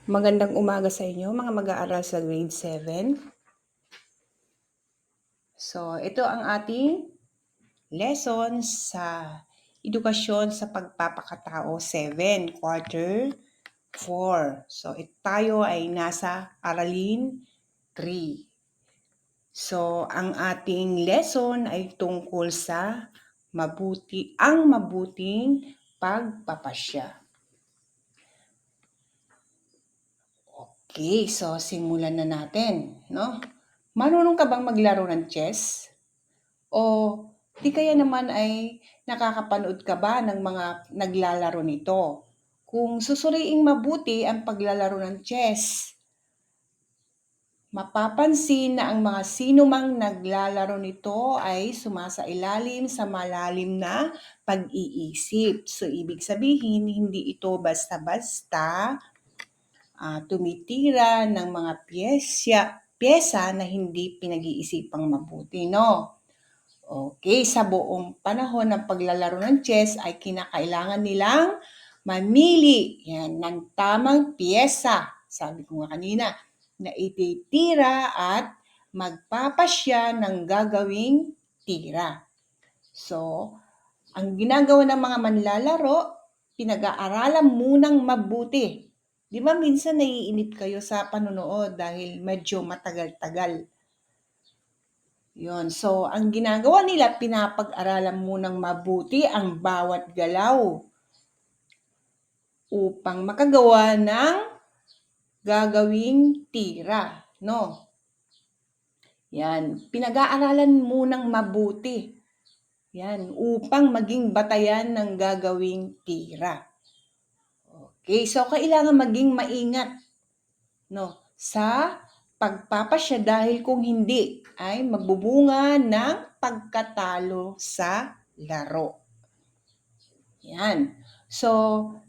Magandang umaga sa inyo mga mag-aaral sa grade 7. So, ito ang ating lesson sa edukasyon sa pagpapakatao 7, quarter 4. So, tayo ay nasa aralin 3. So, ang ating lesson ay tungkol sa mabuting pagpapasya. Okay, so simulan na natin, no? Marunong ka bang maglaro ng chess? O di kaya naman ay nakakapanood ka ba ng mga naglalaro nito? Kung susuriing mabuti ang paglalaro ng chess, mapapansin na ang mga sinumang naglalaro nito ay sumasailalim sa malalim na pag-iisip. So, ibig sabihin, hindi ito basta-basta tumitira ng mga pyesa na hindi pinag-iisipang mabuti, no? Okay, sa buong panahon ng paglalaro ng chess ay kinakailangan nilang mamili ng tamang pyesa, sabi ko nga kanina, na ititira at magpapasya ng gagawing tira. So, ang ginagawa ng mga manlalaro, pinag-aaralan munang mabuti. Di ba minsan naiinip kayo sa panonood dahil medyo matagal-tagal? Yun. So, ang ginagawa nila, pinapag-aralan munang mabuti ang bawat galaw upang makagawa ng gagawing tira, no? Yan. Pinag-aaralan munang mabuti. Yan. Upang maging batayan ng gagawing tira. Okay. So, kailangan maging maingat, no? Sa pagpapasya dahil kung hindi ay magbubunga ng pagkatalo sa laro. Yan. So,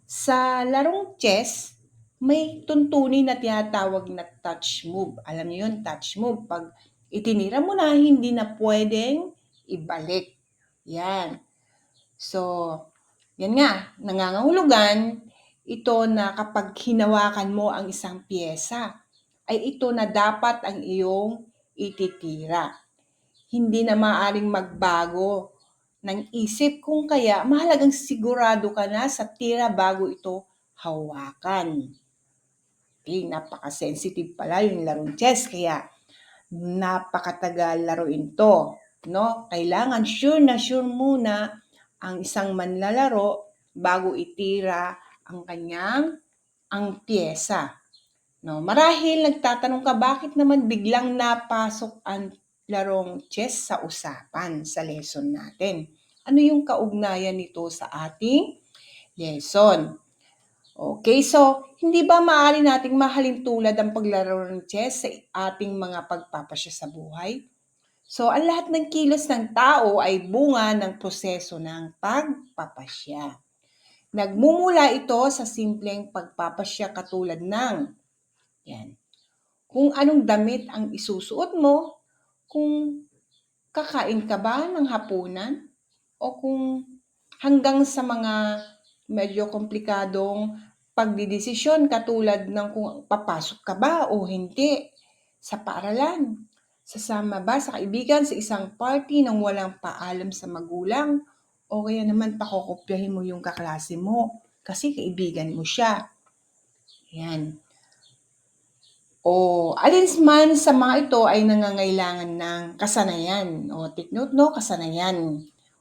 sa larong chess, may tuntunin na tinatawag na touch move. Alam niyo yun, touch move. Pag itinira mo na, hindi na pwedeng ibalik. Yan. So, yan nga, nangangahulugan ito na kapag hinawakan mo ang isang pyesa, ay ito na dapat ang iyong ititira. Hindi na maaaring magbago ng isip kung kaya mahalagang sigurado ka na sa tira bago ito hawakan. Okay, napaka-sensitive pala yung larong chess kaya napakatagal laruin to, no? Kailangan sure na sure muna ang isang manlalaro bago itira ang pyesa. No, marahil nagtatanong ka bakit naman biglang napasok ang larong chess sa usapan sa lesson natin. Ano yung kaugnayan nito sa ating lesson? Okay, so hindi ba maaari nating mahalin tulad ang paglaro ng chess sa ating mga pagpapasya sa buhay? So, ang lahat ng kilos ng tao ay bunga ng proseso ng pagpapasya. Nagmumula ito sa simpleng pagpapasya katulad ng yan. Kung anong damit ang isusuot mo, kung kakain ka ba ng hapunan, o kung hanggang sa mga medyo komplikadong pagdidesisyon katulad ng kung papasok ka ba o hindi sa paaralan, sasama ba sa kaibigan sa isang party nang walang paalam sa magulang, o kaya naman pakokopyahin mo yung kaklase mo kasi kaibigan mo siya. Yan. O alinman sa mga ito ay nangangailangan ng kasanayan o take note, no, kasanayan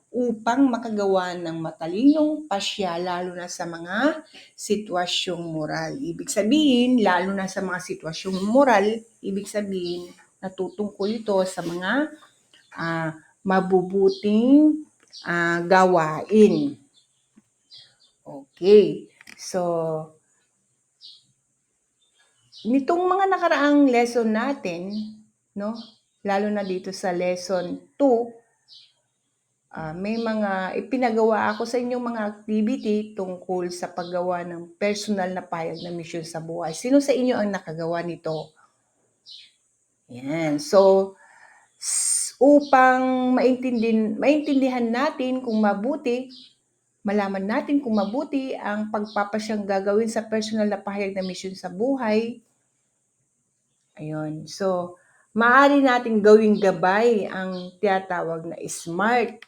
upang makagawa ng matalinong pasya lalo na sa mga sitwasyong moral. Ibig sabihin, lalo na sa mga sitwasyong moral, ibig sabihin, natutungkol ito sa mga mabubuting gawain. Okay, so nitong mga nakaraang lesson natin, no, lalo na dito sa lesson 2, may mga ipinagawa ako sa inyong mga activity tungkol sa paggawa ng personal na payag na misyon sa buhay. Sino sa inyo ang nakagawa nito? Yan. So, upang maintindihan natin kung mabuti malaman natin kung mabuti ang pagpapasyang gagawin sa personal na pahayag na misyon sa buhay. Ayun. So, maaari nating gawing gabay ang tinatawag na SMART.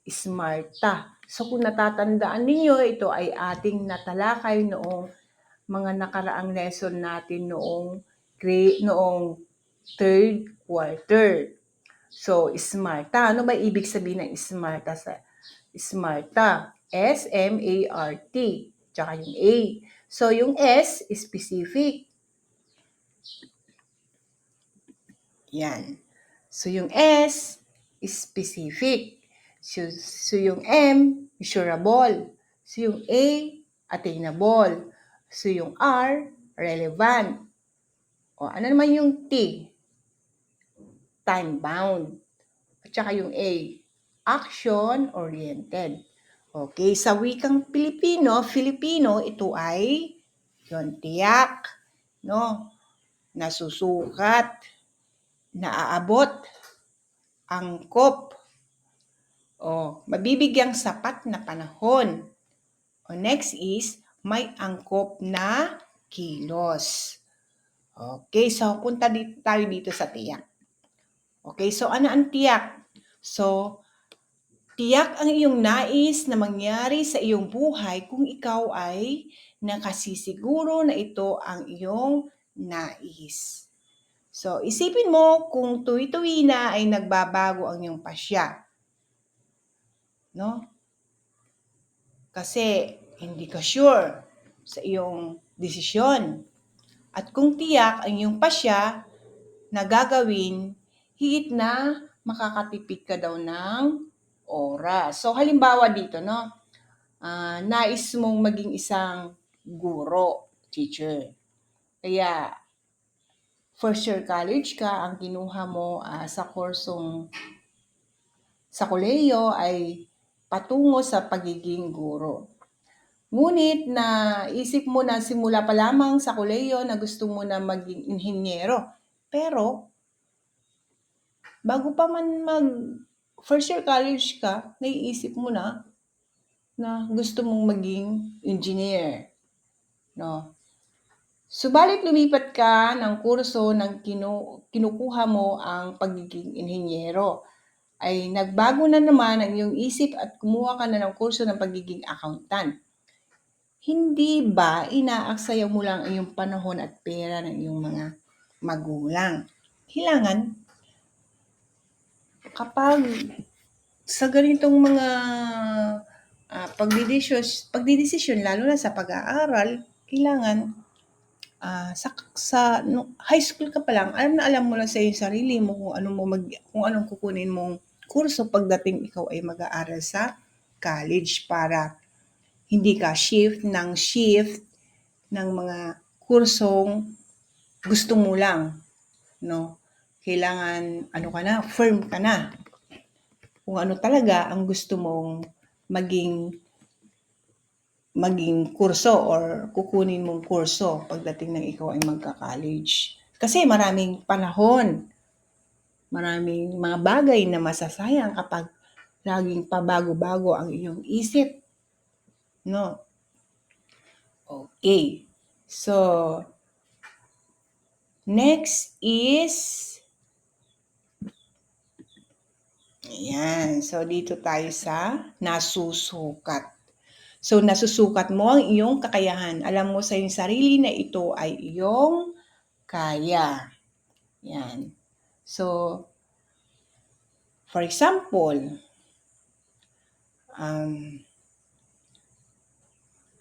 SMARTA. So, kung natatandaan ninyo, ito ay ating natalakay noong mga nakaraang lesson natin noong third quarter. So, SMARTA. Ano ba ibig sabihin ng SMARTA? SMARTA. S-M-A-R-T. Tsaka yung A. So, yung S, specific. Yan. So, yung S, specific. So, yung M, measurable. So, yung A, attainable. So, yung R, relevant. O, ano naman yung T? Time-bound. At saka yung A, action-oriented. Okay, sa wikang Filipino, ito ay yung tiyak, no? Nasusukat, naaabot, angkop, o mabibigyang sapat na panahon. O next is, may angkop na kilos. Okay, so punta tayo dito sa tiyak. Okay, so ano ang tiyak? So, tiyak ang iyong nais na mangyari sa iyong buhay kung ikaw ay nakasisiguro na ito ang iyong nais. So, isipin mo kung tuwi-tuwi na ay nagbabago ang iyong pasya. No? Kasi hindi ka sure sa iyong desisyon. At kung tiyak ang iyong pasya na gagawin, higit na makakatipid ka daw ng oras. So, halimbawa dito, no? Nais mong maging isang guro, teacher. Kaya, first year college ka, ang kinuha mo sa kursong sa kolehiyo ay patungo sa pagiging guro. Ngunit naisip mo na simula pa lamang sa kolehiyo na gusto mo na maging inhinyero. Pero, bago pa man mag first year college ka, naiisip mo na gusto mong maging engineer. No? Subalit lumipat ka ng kurso ng kinukuha mo ang pagiging inhinyero. Ay nagbago na naman ang iyong isip at kumuha ka na ng kurso ng pagiging accountant. Hindi ba inaaksaya mo lang ang iyong panahon at pera ng iyong mga magulang? Kailangan, kapag sa ganitong mga pagdidesisyon, lalo na sa pag-aaral, kailangan high school ka pa lang, alam mo na sa iyong sarili mo kung anong kukunin mong kurso pagdating ikaw ay mag-aaral sa college para hindi ka shift ng mga kursong gusto mo lang, no? Kailangan firm ka na kung ano talaga ang gusto mong maging kurso or kukunin mong kurso pagdating ng ikaw ay magka-college. Kasi maraming panahon, maraming mga bagay na masasayang kapag laging pabago-bago ang iyong isip. No? Okay. So, next is, ayan. So, dito tayo sa nasusukat. So, nasusukat mo ang iyong kakayahan. Alam mo sa iyong sarili na ito ay iyong kaya. Yan. So, for example,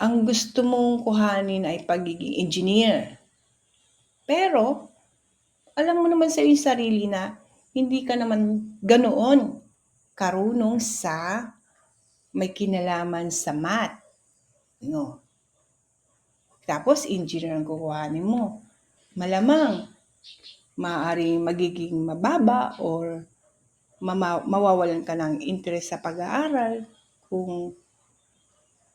ang gusto mong kuhanin ay pagiging engineer. Pero, alam mo naman sa iyong sarili na hindi ka naman ganoon karunong sa may kinalaman sa math. No? Tapos, engineer ang kukuhanin mo. Malamang, maaari magiging mababa or mawawalan ka ng interest sa pag-aaral kung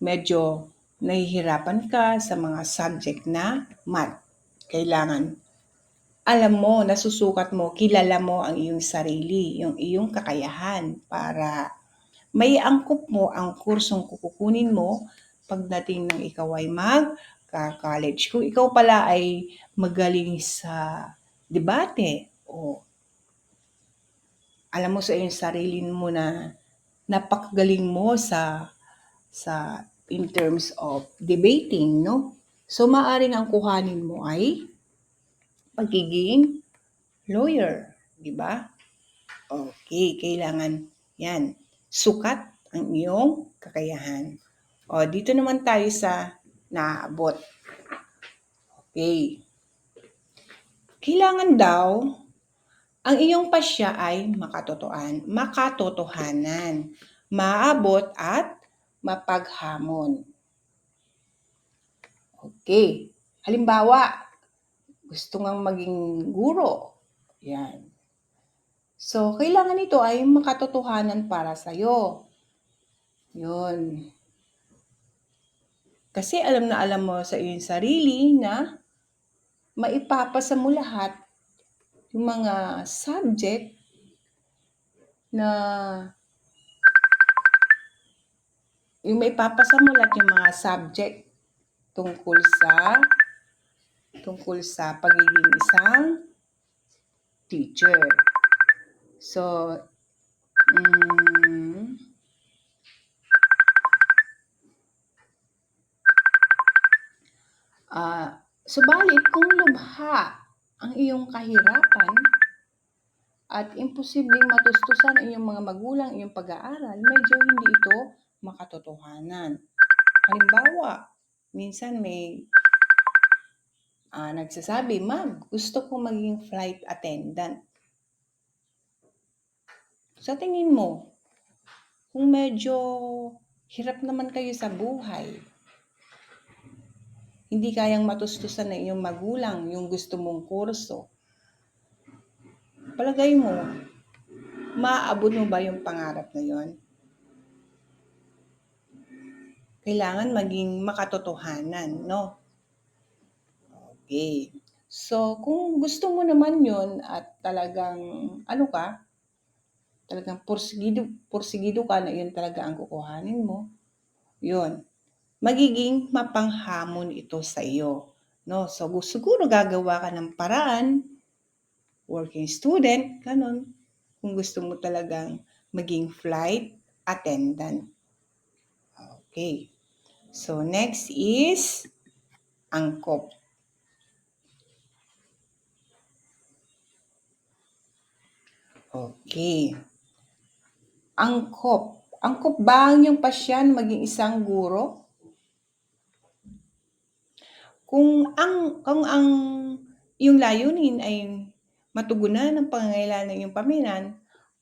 medyo nahihirapan ka sa mga subject na math. Kailangan alam mo, nasusukat mo, kilala mo ang iyong sarili, yung iyong kakayahan para may angkop mo ang kursong kukunin mo pagdating ng ikaw ay mag-college. Kung ikaw pala ay magaling sa debate o alam mo sa iyong sarili mo na napakagaling mo sa in terms of debating, no? So, maaaring ang kuhanin mo ay pagiging lawyer, di ba? Okay, kailangan yan. Sukat ang iyong kakayahan. O, dito naman tayo sa naabot. Okay. Kailangan daw ang iyong pasya ay makatotohanan, maabot at mapaghamon. Okay. Halimbawa, gusto ngang maging guro. Yan. So, kailangan ito ay makatotohanan para sa'yo. Yun. Kasi alam na alam mo sa iyong sarili na maipapasa mo lahat yung mga subject na yung maipapasa mo lahat yung mga subject tungkol sa pagiging isang teacher. So, subalit kung lubha ang iyong kahirapan at imposibleng matustusan ang iyong mga magulang, iyong pag-aaral, medyo hindi ito makatotohanan. Halimbawa, minsan may nagsasabi, "Ma'am, gusto ko maging flight attendant." Sa tingin mo, kung medyo hirap naman kayo sa buhay, hindi kayang matustusan ng iyong magulang yung gusto mong kurso, palagay mo, maaabot mo ba yung pangarap na yon? Kailangan maging makatotohanan, no? Okay. So, kung gusto mo naman yon at talagang, talagang porsigido ka na yun talaga ang kukuhanin mo, yun, magiging mapanghamon ito sa iyo. No? So, siguro gagawa ka ng paraan, working student, ganun, kung gusto mo talagang maging flight attendant. Okay. So, next is angkop. Okay. Angkop. Angkop ba ang iyong pasyan maging isang guro? Kung ang iyong layunin ay matugunan ang pangangailangan ng iyong pamilya,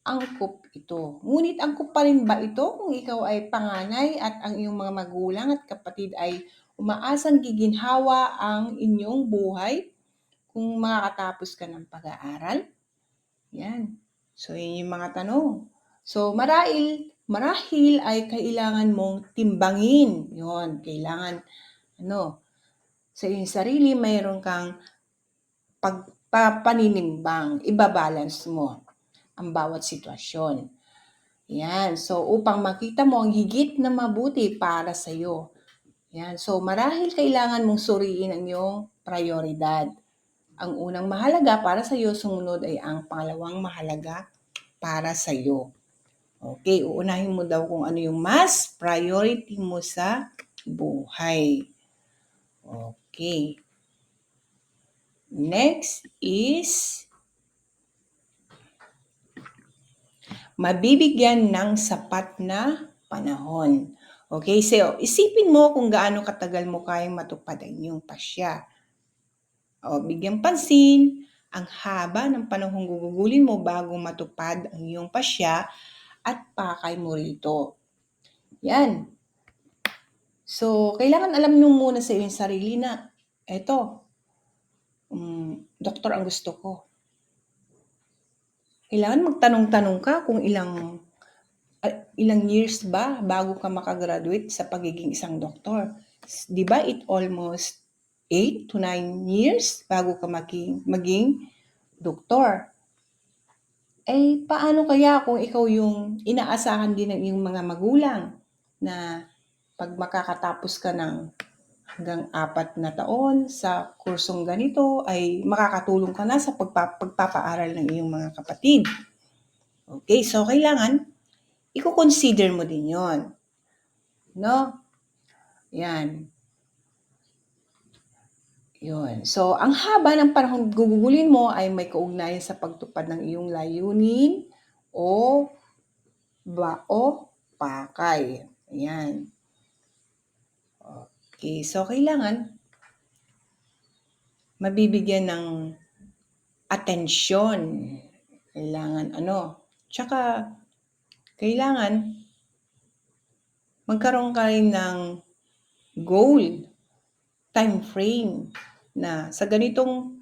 angkop ito. Ngunit angkop pa rin ba ito kung ikaw ay panganay at ang iyong mga magulang at kapatid ay umaasang giginhawa ang inyong buhay kung makakatapos ka ng pag-aaral? Yan. So, yun yung mga tanong. So, marahil ay kailangan mong timbangin. Yun, kailangan, sa iyong sarili, mayroon kang pagpapaninimbang, ibabalance mo ang bawat sitwasyon. Yan. So, upang makita mo ang higit na mabuti para sa iyo. Yan. So, marahil kailangan mong suriin ang iyong prioridad. Ang unang mahalaga para sa iyo, sumunod ay ang pangalawang mahalaga para sa iyo. Okay, uunahin mo daw kung ano yung mas priority mo sa buhay. Okay. Next is mabibigyan ng sapat na panahon. Okay, so isipin mo kung gaano katagal mo kayang matupad ang iyong pasya. O, bigyang pansin ang haba ng panahong gugugulin mo bago matupad ang iyong pasya at pakay mo rito. Yan. So, kailangan alam nyo muna sa iyong sarili na, eto, doktor ang gusto ko. Kailangan magtanong-tanong ka kung ilang years ba bago ka makagraduate sa pagiging isang doktor. Di ba it almost 8 to 9 years bago ka maging doktor. paano kaya kung ikaw yung inaasahan din ng iyong mga magulang na 'pag makakatapos ka ng hanggang 4 na taon sa kursong ganito ay makakatulong ka na sa pagpapaaral ng iyong mga kapatid. Okay, so kailangan iko-consider mo din 'yon, 'no? 'Yan. 'Yun. So, ang haba ng panahong gugugulin mo ay may kaugnayan sa pagtupad ng iyong layunin o pakay. Ayan. Okay, so kailangan mabibigyan ng atensyon. Kailangan tsaka kailangan magkaroon ka rin ng goal, time frame na sa ganitong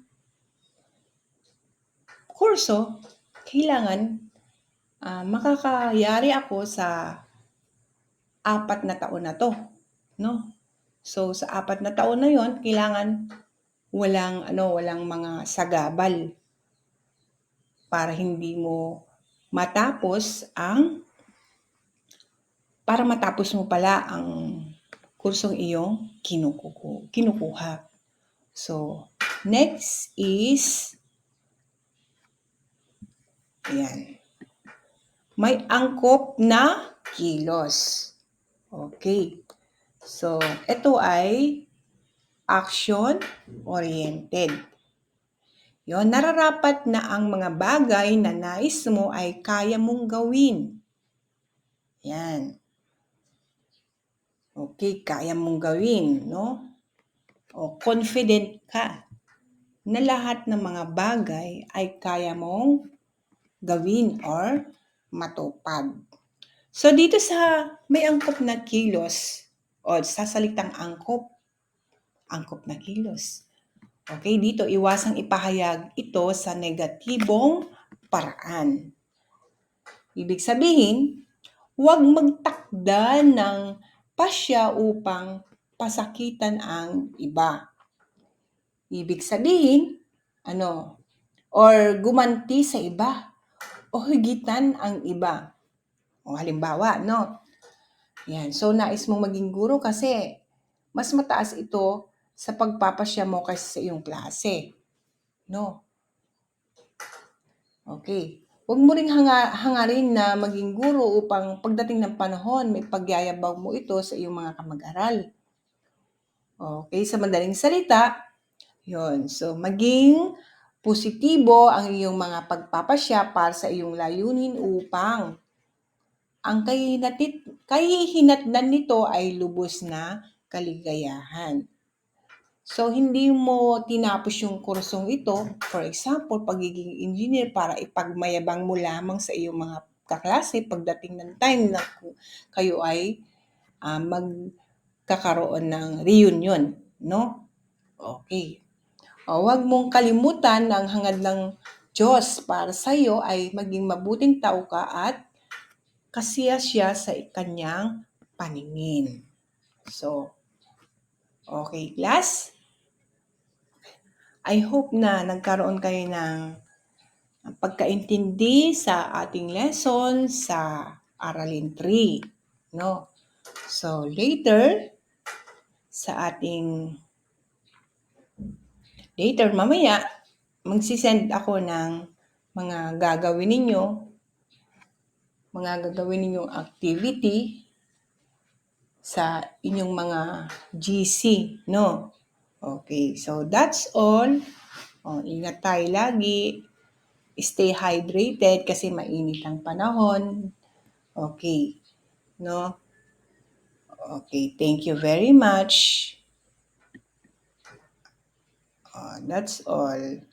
kurso, kailangan makakayari ako sa 4 na taon na 'to, 'no? So, sa 4 na taon na 'yon, kailangan walang mga sagabal para hindi mo para matapos mo pala ang kursong iyong kinukuha. So, next is ayan. May angkop na kilos. Okay. So, ito ay action-oriented. Yon, nararapat na ang mga bagay na nais mo ay kaya mong gawin. Yan. Okay, kaya mong gawin, no? O confident ka na lahat ng mga bagay ay kaya mong gawin or matupad. So, dito sa may angkop na kilos o sa salitang angkop na kilos. Okay, dito iwasang ipahayag ito sa negatibong paraan. Ibig sabihin, huwag magtakda ng pasya upang pasakitan ang iba. Ibig sabihin, or gumanti sa iba o higitan ang iba. O halimbawa, Yan. So, nais mong maging guro kasi mas mataas ito sa pagpapasya mo kaysa sa iyong klase. No? Okay. Huwag mo ring hangarin na maging guro upang pagdating ng panahon, may pagyayabang mo ito sa iyong mga kamag-aral. Okay, sa madaling salita, yon. So, maging positibo ang iyong mga pagpapasya para sa iyong layunin upang ang kahihinatnan nito ay lubos na kaligayahan. So, hindi mo tinapos yung kursong ito, for example, pagiging engineer para ipagmayabang mo lamang sa iyong mga kaklase pagdating ng time na kayo ay magkakaroon ng reunion, no? Okay. Huwag mong kalimutan na ang hangad ng Diyos para sa iyo ay maging mabuting tao ka at kasiyasya sa kanyang paningin. So, okay, class? I hope na nagkaroon kayo ng pagkaintindi sa ating lesson sa Aralin 3, no? So, later mamaya, magsisend ako ng mga gagawin ninyong activity sa inyong mga GC, no? Okay, so that's all. Ingat tayo lagi. Stay hydrated kasi mainit ang panahon. Okay, no? Okay, thank you very much. That's all.